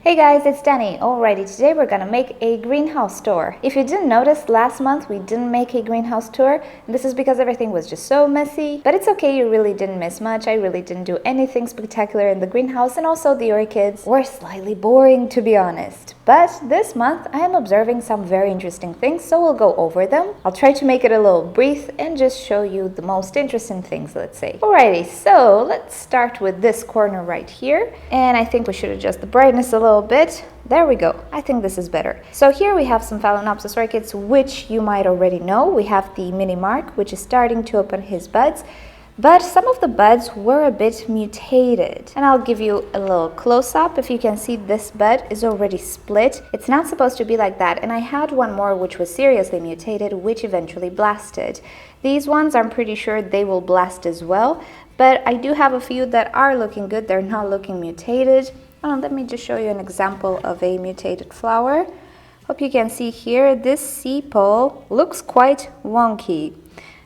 Hey guys, it's Danny. Alrighty, today we're gonna make a greenhouse tour. If you didn't notice, last month we didn't make a greenhouse tour. This is because everything was just so messy. But it's okay, you really didn't miss much. I really didn't do anything spectacular in the greenhouse, and also the orchids were slightly boring, to be honest. But this month I am observing some very interesting things, so we'll go over them. I'll try to make it a little brief and just show you the most interesting things, let's say. Alrighty, so let's start with this corner right here. And I think we should adjust the brightness a little bit. There we go. I think this is better. So here we have some Phalaenopsis Circuits, which you might already know. We have the mini Mark, which is starting to open his buds. But some of the buds were a bit mutated. And I'll give you a little close-up. If you can see, this bud is already split. It's not supposed to be like that. And I had one more which was seriously mutated, which eventually blasted. These ones, I'm pretty sure they will blast as well. But I do have a few that are looking good. They're not looking mutated. Let me just show you an example of a mutated flower. Hope you can see here, this sepal looks quite wonky.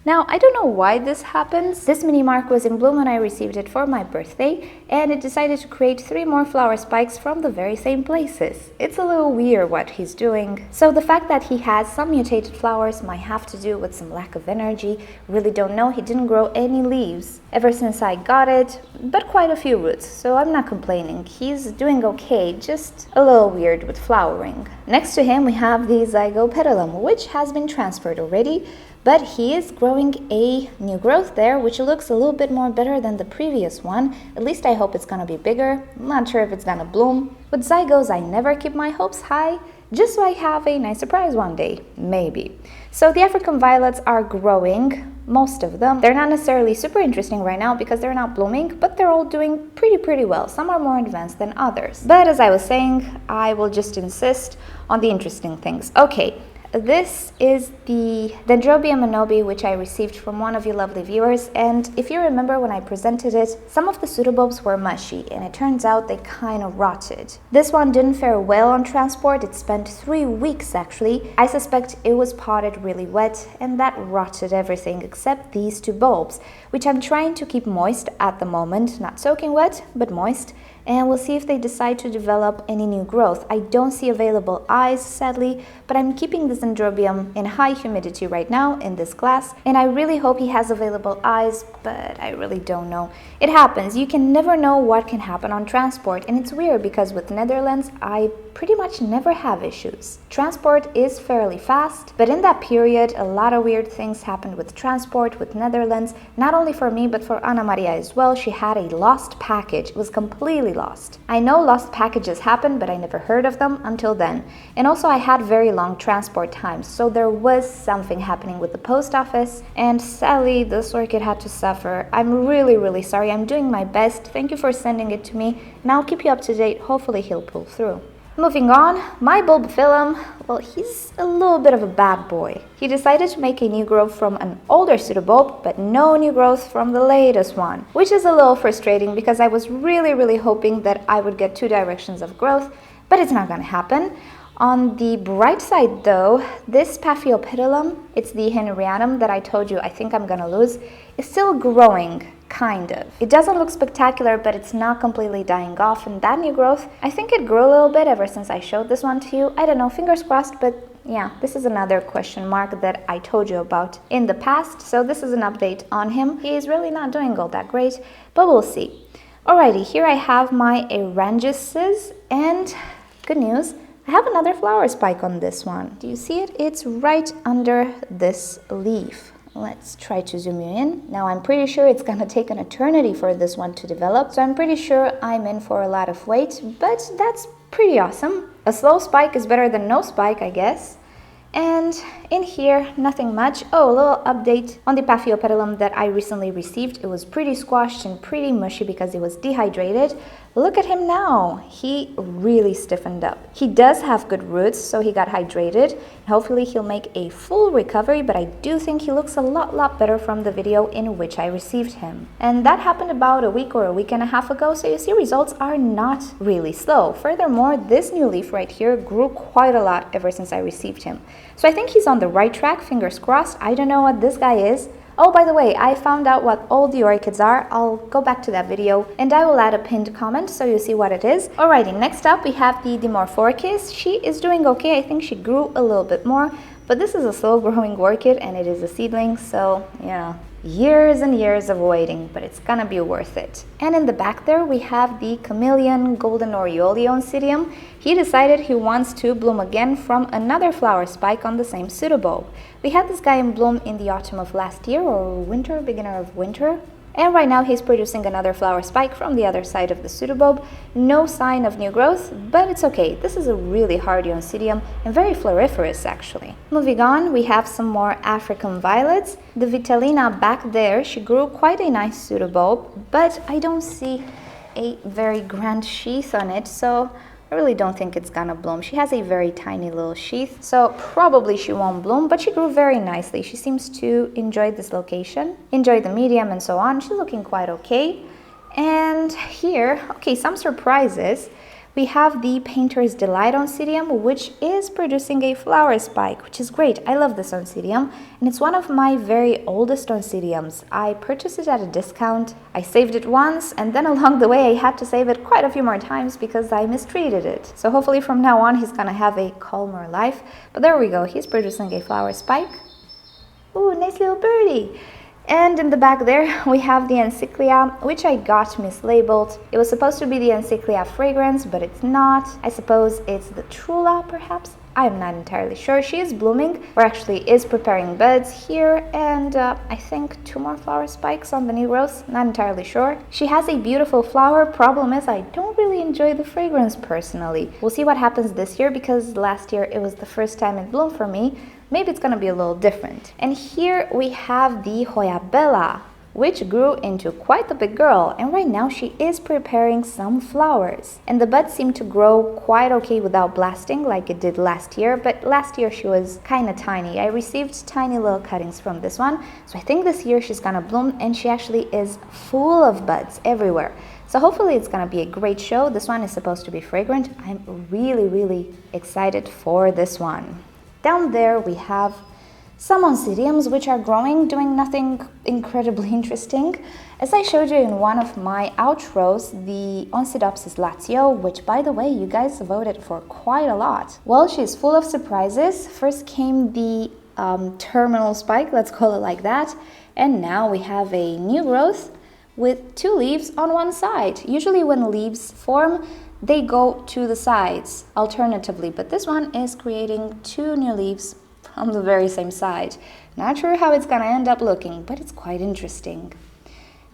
Now, I don't know why this happens. This mini Mark was in bloom when I received it for my birthday, and it decided to create 3 more flower spikes from the very same places. It's a little weird what he's doing. So the fact that he has some mutated flowers might have to do with some lack of energy. Really don't know. He didn't grow any leaves ever since I got it, but quite a few roots, so I'm not complaining. He's doing okay, just a little weird with flowering. Next to him we have the Zygopetalum, which has been transferred already. But he is growing a new growth there, which looks a little bit more better than the previous one. At least I hope it's gonna be bigger. I'm not sure if it's gonna bloom. With Zygos, I never keep my hopes high, just so I have a nice surprise one day, maybe. So the African violets are growing, most of them. They're not necessarily super interesting right now because they're not blooming, but they're all doing pretty well. Some are more advanced than others. But as I was saying, I will just insist on the interesting things. Okay. This is the Dendrobium Minobii, which I received from one of you lovely viewers, and if you remember when I presented it, some of the pseudobulbs were mushy, and it turns out they kind of rotted. This one didn't fare well on transport. It spent 3 weeks actually. I suspect it was potted really wet, and that rotted everything except these 2 bulbs, which I'm trying to keep moist at the moment, not soaking wet, but moist. And we'll see if they decide to develop any new growth. I don't see available eyes, sadly, but I'm keeping this Dendrobium in high humidity right now in this glass, and I really hope he has available eyes, but I really don't know. It happens. You can never know what can happen on transport, and it's weird because with Netherlands, I pretty much never have issues. Transport is fairly fast, but in that period, a lot of weird things happened with transport, with Netherlands, not only for me, but for Anna Maria as well. She had a lost package. It was completely lost. I know lost packages happen, but I never heard of them until then. And also I had very long transport times, so there was something happening with the post office, and sadly this orchid had to suffer. I'm really sorry. I'm doing my best. Thank you for sending it to me, and I'll keep you up to date. Hopefully he'll pull through. Moving on, my Bulbophyllum, well, he's a little bit of a bad boy. He decided to make a new growth from an older pseudobulb, but no new growth from the latest one, which is a little frustrating because I was really hoping that I would get 2 directions of growth, but it's not gonna happen. On the bright side though, this Paphiopedilum, it's the Henrianum that I told you I think I'm gonna lose, is still growing. Kind of. It doesn't look spectacular, but it's not completely dying off, and that new growth, I think it grew a little bit ever since I showed this one to you. I don't know, fingers crossed, but yeah, this is another question mark that I told you about in the past, so this is an update on him. He is really not doing all that great, but we'll see. Alrighty, here I have my Erangises, and good news, I have another flower spike on this one. Do you see it? It's right under this leaf. Let's try to zoom you in. Now I'm pretty sure it's gonna take an eternity for this one to develop, so I'm pretty sure I'm in for a lot of wait, but that's pretty awesome. A slow spike is better than no spike, I guess. And in here, nothing much. Oh, a little update on the Paphiopedilum that I recently received. It was pretty squashed and pretty mushy because it was dehydrated. Look at him now. He really stiffened up. He does have good roots, so he got hydrated. Hopefully he'll make a full recovery, but I do think he looks a lot better from the video in which I received him. And that happened about a week or a week and a half ago, so you see results are not really slow. Furthermore, this new leaf right here grew quite a lot ever since I received him. So I think he's on the right track, fingers crossed. I don't know what this guy is. Oh, by the way, I found out what all the orchids are. I'll go back to that video and I will add a pinned comment so you see what it is. Alrighty, next up we have the Dimorphorchis. She is doing okay. I think she grew a little bit more, but this is a slow growing orchid and it is a seedling, so yeah, years and years of waiting, but it's gonna be worth it. And in the back there we have the Chameleon golden or Yoli Oncidium. He decided he wants to bloom again from another flower spike on the same pseudobulb. We had this guy in bloom in the autumn of last year, or winter, beginner of winter. And right now he's producing another flower spike from the other side of the pseudobulb. No sign of new growth, but it's okay. This is a really hardy Oncidium and very floriferous actually. Moving on, we have some more African violets. The Vitalina back there, she grew quite a nice pseudobulb, but I don't see a very grand sheath on it, so I really don't think it's gonna bloom. She has a very tiny little sheath, so probably she won't bloom, but she grew very nicely. She seems to enjoy this location, enjoy the medium and so on. She's looking quite okay. And here, okay, some surprises. We have the Painter's Delight Oncidium, which is producing a flower spike, which is great. I love this Oncidium, and it's one of my very oldest Oncidiums. I purchased it at a discount. I saved it once, and then along the way I had to save it quite a few more times because I mistreated it. So hopefully from now on he's gonna have a calmer life. But there we go, he's producing a flower spike. Ooh, nice little birdie. And in the back there, we have the Encyclia, which I got mislabeled. It was supposed to be the Encyclia fragrance, but it's not. I suppose it's the Trula, perhaps? I'm not entirely sure. She is blooming, or actually is preparing buds here, and I think 2 more flower spikes on the new growth. Not entirely sure. She has a beautiful flower. Problem is, I don't really enjoy the fragrance personally. We'll see what happens this year, because last year it was the first time it bloomed for me. Maybe it's gonna be a little different. And here we have the Hoya Bella, which grew into quite a big girl, and right now she is preparing some flowers. And the buds seem to grow quite okay without blasting like it did last year, but last year she was kind of tiny. I received tiny little cuttings from this one, so I think this year she's gonna bloom, and she actually is full of buds everywhere. So hopefully it's gonna be a great show. This one is supposed to be fragrant. I'm really excited for this one. Down there we have some Oncidiums which are growing, doing nothing incredibly interesting. As I showed you in one of my outros, the Oncidiopsis Lazio, which by the way, you guys voted for quite a lot. Well, she's full of surprises. First came the terminal spike, let's call it like that. And now we have a new growth with 2 leaves on one side. Usually when leaves form, they go to the sides alternatively, but this one is creating 2 new leaves on the very same side. Not sure how it's gonna end up looking, but it's quite interesting.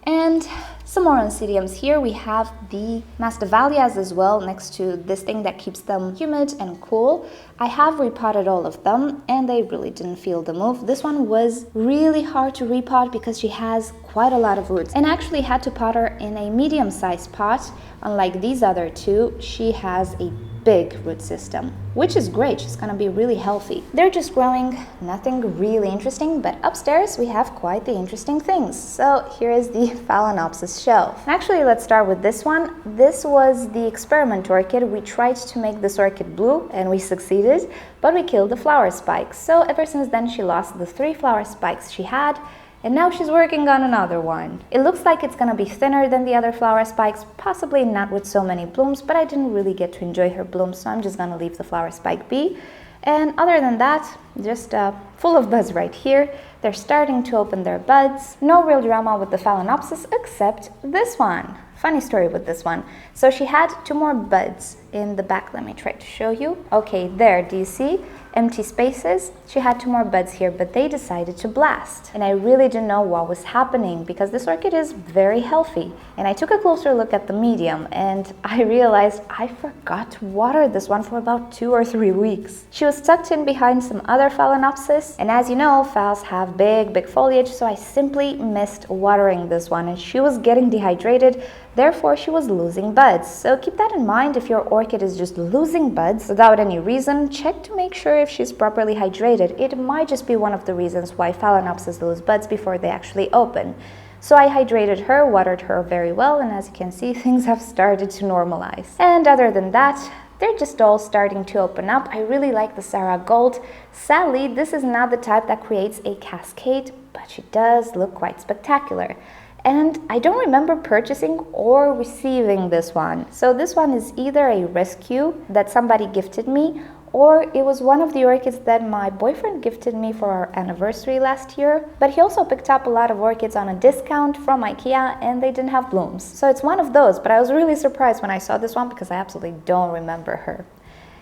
And some more Oncidiums here. We have the Masdevallias as well, next to this thing that keeps them humid and cool. I have repotted all of them, and they really didn't feel the move. This one was really hard to repot because she has quite a lot of roots, and I actually had to pot her in a medium-sized pot. Unlike these other 2, she has a big root system, which is great. She's gonna be really healthy. They're just growing, nothing really interesting, but upstairs we have quite the interesting things. So here is the Phalaenopsis shelf. Actually, let's start with this one. This was the experiment orchid. We tried to make this orchid blue and we succeeded, but we killed the flower spikes. So ever since then she lost the 3 flower spikes she had, and now she's working on another one. It looks like it's gonna be thinner than the other flower spikes, possibly not with so many blooms, but I didn't really get to enjoy her blooms, so I'm just gonna leave the flower spike be. And other than that, just full of buds right here. They're starting to open their buds. No real drama with the Phalaenopsis except this one. Funny story with this one. So she had 2 more buds in the back. Let me try to show you. Okay, there, do you see? Empty spaces. She had 2 more buds here, but they decided to blast. And I really didn't know what was happening because this orchid is very healthy. And I took a closer look at the medium and I realized I forgot to water this one for about 2 or 3 weeks. She was tucked in behind some other Phalaenopsis, and as you know, phals have big foliage, so I simply missed watering this one, and she was getting dehydrated. Therefore, she was losing buds. So keep that in mind. If your orchid is just losing buds without any reason, check to make sure if she's properly hydrated. It might just be one of the reasons why Phalaenopsis lose buds before they actually open. So I hydrated her, watered her very well, and as you can see, things have started to normalize. And other than that, they're just all starting to open up. I really like the Sarah Gold. Sadly, this is not the type that creates a cascade, but she does look quite spectacular. And I don't remember purchasing or receiving this one. So this one is either a rescue that somebody gifted me, or it was one of the orchids that my boyfriend gifted me for our anniversary last year. But he also picked up a lot of orchids on a discount from IKEA and they didn't have blooms. So it's one of those, but I was really surprised when I saw this one because I absolutely don't remember her.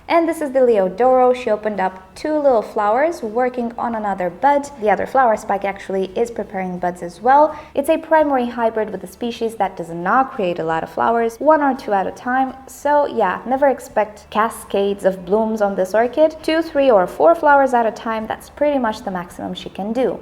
And this is the Leodoro. She opened up 2 little flowers, working on another bud. The other flower spike actually is preparing buds as well. It's a primary hybrid with a species that does not create a lot of flowers, 1 or 2 at a time. So yeah, never expect cascades of blooms on this orchid. 2, 3, or 4 flowers at a time, that's pretty much the maximum she can do.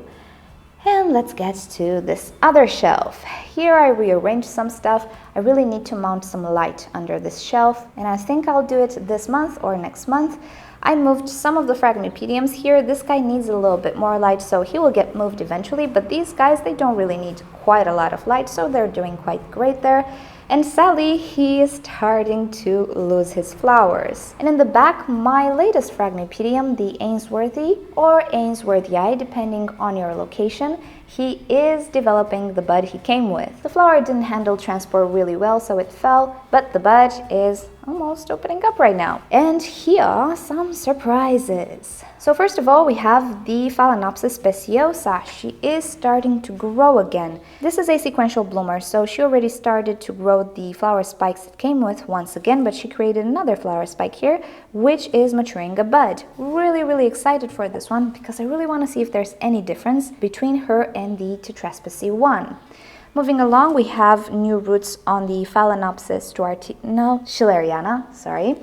And let's get to this other shelf. Here I rearranged some stuff. I really need to mount some light under this shelf, and I think I'll do it this month or next month. I moved some of the Phalaenopsidiums here. This guy needs a little bit more light, so he will get moved eventually, but these guys, they don't really need quite a lot of light, so they're doing quite great there. And sadly, he is starting to lose his flowers. And in the back, my latest Phalaenopsidium, the Ainsworthy or Ainsworthii, depending on your location, he is developing the bud he came with. The flower didn't handle transport really well, so it fell, but the bud is almost opening up right now. And here are some surprises. So first of all, we have the Phalaenopsis Speciosa. She is starting to grow again. This is a sequential bloomer, so she already started to grow the flower spikes it came with once again, but she created another flower spike here, which is maturing a bud. Really excited for this one because I really want to see if there's any difference between her and the Tetraspecie one. Moving along, we have new roots on the Phalaenopsis schilleriana, sorry.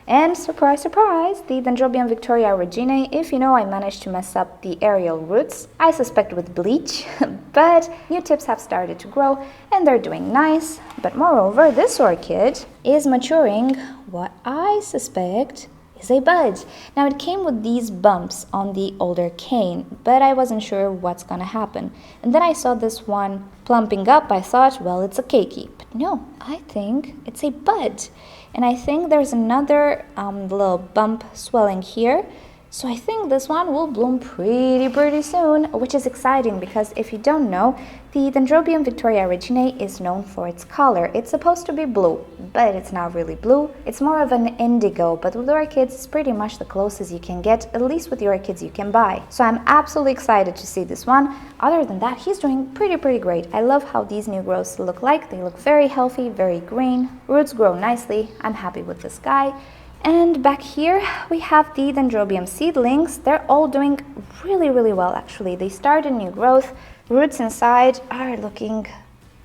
And surprise, surprise, the Dendrobium Victoria Regina. If you know, I managed to mess up the aerial roots, I suspect with bleach, but new tips have started to grow and they're doing nice. But moreover, this orchid is maturing what I suspect is a bud. Now it came with these bumps on the older cane, but I wasn't sure what's gonna happen. And then I saw this one plumping up. I thought, well, it's a keiki. But no, I think it's a bud. And I think there's another little bump swelling here. So I think this one will bloom pretty soon, which is exciting because if you don't know, the Dendrobium Victoria Regina is known for its color. It's supposed to be blue, but it's not really blue. It's more of an indigo, but with orchids, it's pretty much the closest you can get, at least with the orchids you can buy. So I'm absolutely excited to see this one. Other than that, he's doing pretty great. I love how these new growths look like. They look very healthy, very green. Roots grow nicely. I'm happy with this guy. And back here we have the Dendrobium seedlings. They're all doing really well actually. They started new growth. Roots inside are looking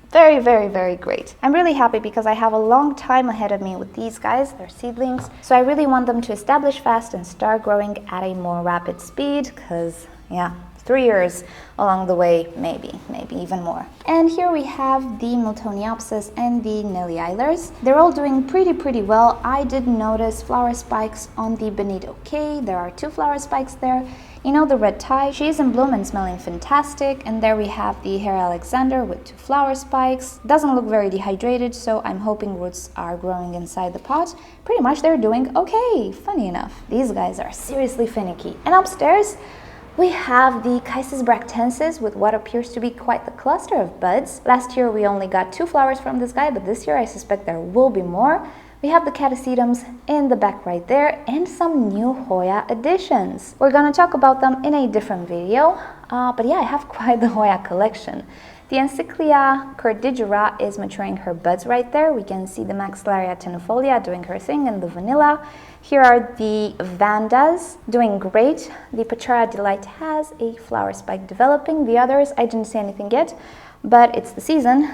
very great. I'm really happy because I have a long time ahead of me with these guys. They're seedlings. So I really want them to establish fast and start growing at a more rapid speed because, yeah, 3 years along the way, maybe even more. And here we have the Miltoniopsis and the Nelly-Eilers. They're all doing pretty well. I did notice flower spikes on the Benito K. There are 2 flower spikes there. You know, the red tie, she's in bloom and smelling fantastic. And there we have the Hair Alexander with 2 flower spikes. Doesn't look very dehydrated, so I'm hoping roots are growing inside the pot. Pretty much they're doing okay, funny enough. These guys are seriously finicky. And upstairs, we have the Chysis bractensis with what appears to be quite the cluster of buds. Last year we only got 2 flowers from this guy, but this year I suspect there will be more. We have the Catasetums in the back right there and some new Hoya additions. We're gonna talk about them in a different video, but yeah, I have quite the Hoya collection. The Encyclia cordigera is maturing her buds right there. We can see the Maxillaria tenuifolia doing her thing in the vanilla. Here are the Vandas doing great. The Pachara Delight has a flower spike developing. The others, I didn't see anything yet, but it's the season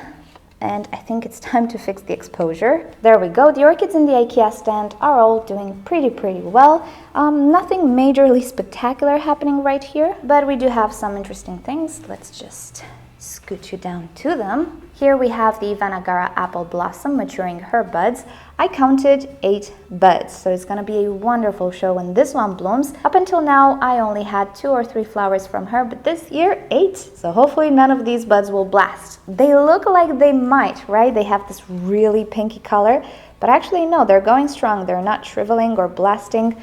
and I think it's time to fix the exposure. There we go. The orchids in the IKEA stand are all doing pretty well. Nothing majorly spectacular happening right here, but we do have some interesting things. Let's just scoot you down to them. Here we have the Vinegar apple blossom maturing her buds. I counted 8 buds, so it's gonna be a wonderful show when this one blooms. Up until now, I only had 2 or 3 flowers from her, but this year 8. So hopefully none of these buds will blast. They look like they might, right? They have this really pinky color, but actually no, they're going strong. They're not shriveling or blasting.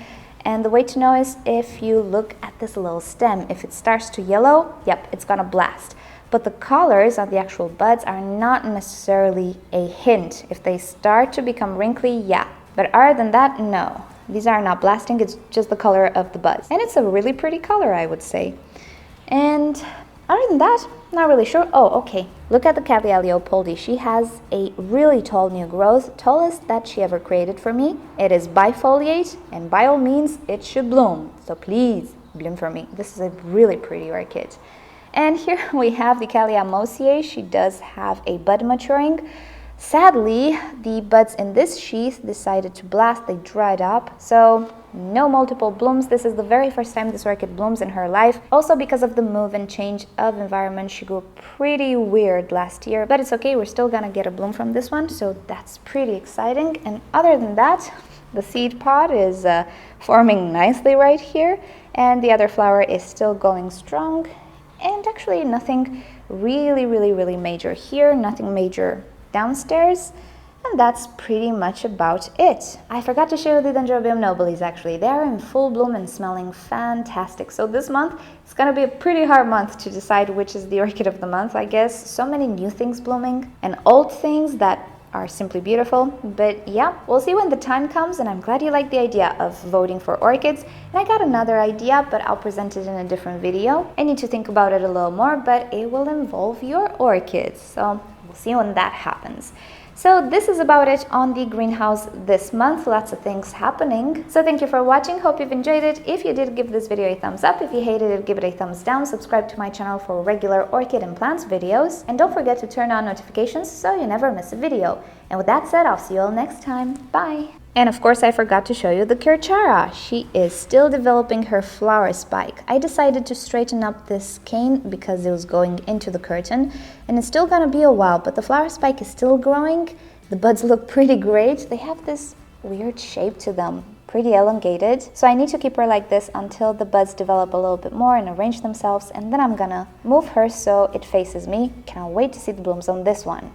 And the way to know is if you look at this little stem. If it starts to yellow, yep, it's gonna blast. But the colors on the actual buds are not necessarily a hint. If they start to become wrinkly, yeah. But other than that, no. These are not blasting, it's just the color of the buds. And it's a really pretty color, I would say. And other than that, not really sure. Oh, okay. Look at the Cattleya leopoldi. She has a really tall new growth, tallest that she ever created for me. It is bifoliate, and by all means, it should bloom. So please, bloom for me. This is a really pretty orchid. And here we have the Cattleya mosiae. She does have a bud maturing. Sadly, the buds in this sheath decided to blast. They dried up, so no multiple blooms. This is the very first time this orchid blooms in her life. Also because of the move and change of environment, she grew pretty weird last year, but it's okay. We're still gonna get a bloom from this one, so that's pretty exciting. And other than that, the seed pod is forming nicely right here, and the other flower is still going strong. And actually nothing really major here, nothing major downstairs, and that's pretty much about it. I forgot to show you the Dendrobium Minobii actually. They are in full bloom and smelling fantastic. So this month, it's gonna be a pretty hard month to decide which is the orchid of the month, I guess. So many new things blooming and old things that are simply beautiful. But yeah, we'll see when the time comes, and I'm glad you like the idea of voting for orchids. And I got another idea, but I'll present it in a different video. I need to think about it a little more, but it will involve your orchids. So we'll see when that happens. So this is about it on the greenhouse this month. Lots of things happening. So thank you for watching. Hope you've enjoyed it. If you did, give this video a thumbs up. If you hated it, give it a thumbs down. Subscribe to my channel for regular orchid and plants videos. And don't forget to turn on notifications so you never miss a video. And with that said, I'll see you all next time. Bye! And of course, I forgot to show you the Kirchara. She is still developing her flower spike. I decided to straighten up this cane because it was going into the curtain, and it's still gonna be a while, but the flower spike is still growing. The buds look pretty great. They have this weird shape to them, pretty elongated. So I need to keep her like this until the buds develop a little bit more and arrange themselves, and then I'm gonna move her so it faces me. Can't wait to see the blooms on this one.